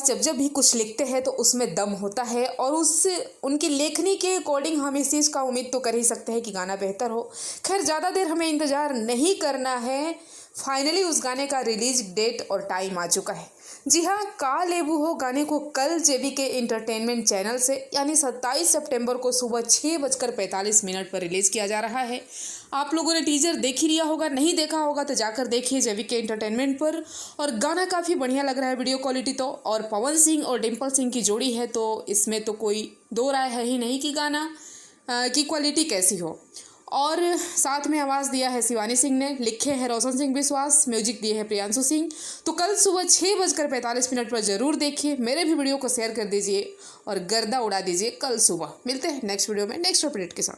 जब जब भी कुछ लिखते हैं तो उसमें दम होता है और उस उनकी लेखनी के अकॉर्डिंग हम इस चीज़ का उम्मीद तो कर ही सकते हैं कि गाना बेहतर हो। खैर ज़्यादा देर हमें इंतज़ार नहीं करना है, फाइनली उस गाने का रिलीज डेट और टाइम आ चुका है। जी हाँ, का लेबू हो गाने को कल जेबीके एंटरटेनमेंट चैनल से यानी 27 सितंबर को सुबह 6:45 पर रिलीज़ किया जा रहा है। आप लोगों ने टीजर देख ही लिया होगा, नहीं देखा होगा तो जाकर देखिए जेबीके एंटरटेनमेंट पर। और गाना काफ़ी बढ़िया लग रहा है, वीडियो क्वालिटी तो, और पवन सिंह और डिम्पल सिंह की जोड़ी है तो इसमें तो कोई दो राय है ही नहीं कि गाना की क्वालिटी कैसी हो। और साथ में आवाज़ दिया है शिवानी सिंह ने, लिखे हैं रोशन सिंह विश्वास, म्यूजिक दिए हैं प्रियांशु सिंह। तो कल सुबह 6:45 पर ज़रूर देखिए, मेरे भी वीडियो को शेयर कर दीजिए और गर्दा उड़ा दीजिए। कल सुबह मिलते हैं नेक्स्ट वीडियो में नेक्स्ट अपडेट के साथ।